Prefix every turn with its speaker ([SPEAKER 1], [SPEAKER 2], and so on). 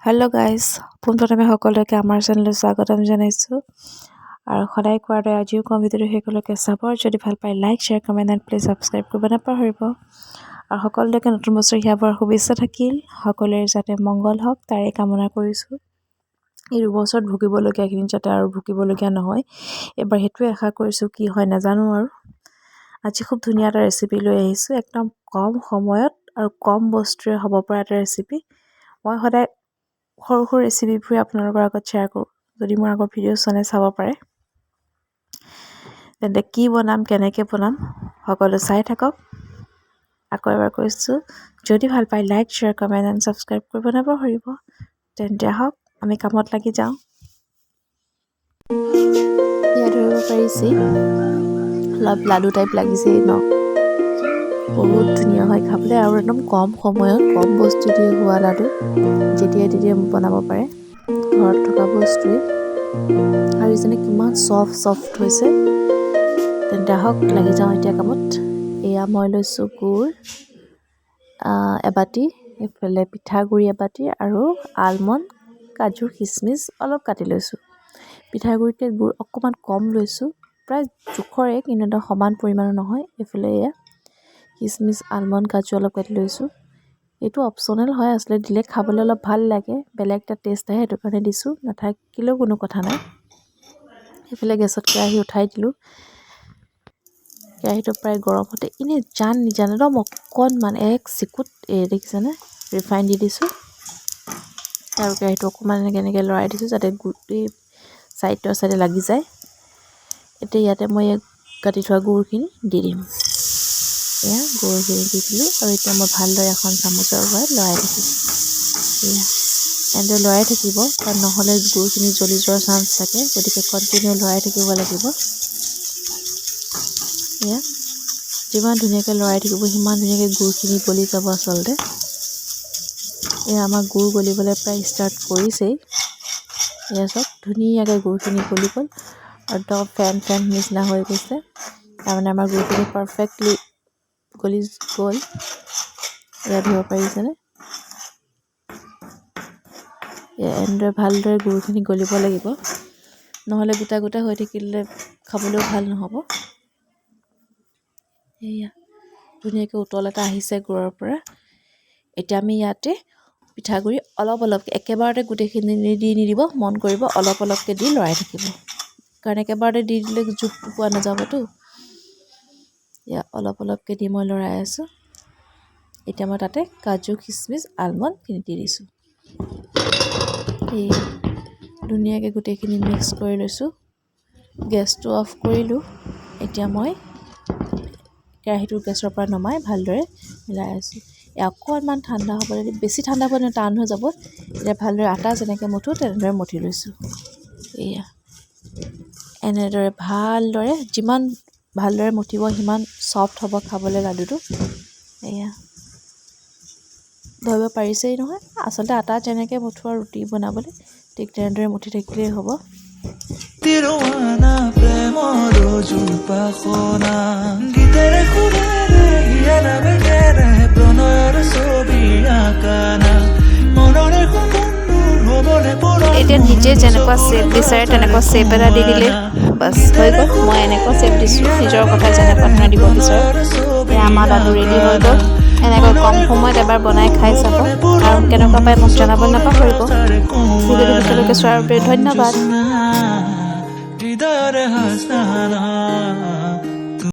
[SPEAKER 1] Hello' guys, পোনপ্ৰথমে সকলোকে আমাৰ চেনেললৈ স্বাগতম জনাইছোঁ। আৰু সদায় কোৱাৰ দৰে আজিও কম ভিডিঅ'টো সকলোকে চাব, আৰু যদি ভাল পায় like, share, comment and please subscribe কৰিব নাপাহৰিব। আৰু সকলোকে নতুন বছৰ হিয়াবৰ শুভেচ্ছা থাকিল। সকলোৰে যাতে মংগল হওক তাৰে কামনা কৰিছোঁ। এই দুবছৰত ভুগিবলগীয়াখিনি যাতে আৰু ভুগিবলগীয়া নহয়, এবাৰ সেইটোৱে আশা কৰিছোঁ। কি হয় নাজানো। আৰু আজি খুব ধুনীয়া এটা ৰেচিপি লৈ আহিছোঁ, একদম কম সময়ত আৰু কম বস্তুৰে হ'ব পৰা এটা ৰেচিপি। মই সদায় সৰু সৰু ৰেচিপিবোৰ আপোনালোকৰ আগত শ্বেয়াৰ কৰোঁ। যদি মোৰ আগৰ ভিডিঅ' চাই চাব পাৰে, তেন্তে কি বনাম, কেনেকৈ বনাম সকলো চাই থাকক। আকৌ এবাৰ কৈছোঁ, যদি ভাল পায় like, share, comment and subscribe কৰিব নাপাহৰিব। তেন্তে আহক আমি কামত লাগি যাওঁ। ইয়াত ধৰিব পাৰিছে অলপ লাডু টাইপ লাগিছে ন, বহুত ধুনীয়া হয় খাবলৈ, আৰু একদম কম সময়ত কম বস্তু দিয়ে হোৱা লাডু। যেতিয়াই তেতিয়াই বনাব পাৰে, ঘৰত থকা বস্তুৱে। আৰু যেনে কিমান চফ্ট হৈছে। তেন্তে আহক লাগি যাওঁ এতিয়া কামত। এয়া মই লৈছোঁ গুড় এবাটি, এইফালে পিঠাগুড়ি এবাটি, আৰু আলমণ্ড, কাজু, খিচমিচ অলপ কাটি লৈছোঁ। পিঠাগুড়িতকৈ গুড় অকণমান কম লৈছোঁ, প্ৰায় জোখৰে, কিন্তু এটা সমান পৰিমাণৰ নহয়। এইফালে এয়া খিচমিচ, আলমণ্ড, কাজু অলপ কাটি লৈছোঁ। এইটো অপশ্যনেল হয়, আচলতে দিলে খাবলৈ অলপ ভাল লাগে, বেলেগ এটা টেষ্ট আহে, সেইটো কাৰণে দিছোঁ। নাথাকিলেও কোনো কথা নাই। এইফালে গেছত কেৰাহী উঠাই দিলোঁ। কেৰাহীটো প্ৰায় গৰম হওঁতে এনেই নিজান একদম অকণমান এক চিকুট দেখিছেনে ৰিফাইন দি দিছোঁ। আৰু কেৰাহীটো অকণমান এনেকৈ লৰাই দিছোঁ, যাতে গোটেই চাইডে লাগি যায়। এতিয়া ইয়াতে মই কাটি থোৱা গুড়খিনি দি দিম। এয়া গুড়খিনি দি দিলোঁ, আৰু এতিয়া মই ভালদৰে এখন চামুচৰ পৰাই লৰাই থাকিম। এয়া এনেদৰে লৰাই থাকিব, কাৰণ নহ'লে গুড়খিনি জ্বলি যোৱাৰ চান্স থাকে, গতিকে কণ্টিনিউ লৰাই থাকিব লাগিব। এয়া যিমান ধুনীয়াকৈ লৰাই থাকিব, সিমান ধুনীয়াকৈ গুড়খিনি গলি যাব আচলতে। এয়া আমাৰ গুড় গলিবলৈ প্ৰায় ষ্টাৰ্ট কৰিছেই। এয়া চব ধুনীয়াকৈ গুড়খিনি গলি গ'ল, আৰু একদম ফেন নিচিনা হৈ গৈছে। তাৰমানে আমাৰ গুড়খিনি পাৰফেক্টলি গলি গ'ল। এয়া ধৰিব পাৰিছেনে? এনেদৰে ভালদৰে গুড়খিনি গলিব লাগিব, নহ'লে গোটা গোটা হৈ থাকিলে খাবলৈও ভাল নহ'ব। এয়া ধুনীয়াকৈ উতল এটা আহিছে গুড়ৰ পৰা। এতিয়া আমি ইয়াতে পিঠাগুড়ি অলপ অলপকৈ, একেবাৰতে গোটেইখিনি দি নিদিব, মন কৰিব অলপ অলপকৈ দি লৰাই থাকিব, কাৰণ একেবাৰতে দি দিলে জোখটো পোৱা নাযাবতো। এয়া অলপ অলপকৈ দি মই লৰাই আছোঁ। এতিয়া মই তাতে কাজু, খিচমিচ, আলমণ্ডখিনি দি দিছোঁ। এই ধুনীয়াকৈ গোটেইখিনি মিক্স কৰি লৈছোঁ। গেছটো অফ কৰিলোঁ। এতিয়া মই কেৰাহীটো গেছৰ পৰা নমাই ভালদৰে মিলাই আছোঁ। অকণমান ঠাণ্ডা হ'ব লাগে, বেছি ঠাণ্ডা হ'ব নহয়, টান হৈ যাব। এতিয়া ভালদৰে আটা যেনেকৈ মঠো তেনেদৰে মঠি লৈছোঁ। এয়া এনেদৰে ভালদৰে, যিমান ভালদৰে মঠিব সিমান চফ্ট হ'ব খাবলৈ লাডুটো। এয়া ধৰিব পাৰিছেই নহয়, আচলতে আটা যেনেকৈ মঠোৱা ৰুটি বনাবলৈ, ঠিক তেনেদৰে মঠি থাকিলেই হ'ব। এতিয়া নিজে যেনেকুৱা শ্বেপ বিচাৰে তেনেকুৱা শ্বেপ এটা দি দিলে বাছ হৈ গ'ল। মই এনেকুৱা শ্বেপ দিছোঁ, নিজৰ কথা যেনেকুৱা ধৰণে দিব বিচাৰোঁ। এতিয়া আমাৰ লাডু ৰেডি হৈ গ'ল। এনেকৈ কম সময়ত এবাৰ বনাই খাই চাব, আৰু কেনেকুৱা পাই মোক জনাবলৈ নাপাহৰিব। ভিডিঅ'টো পিছলৈকে চোৱাৰ বাবে ধন্যবাদ।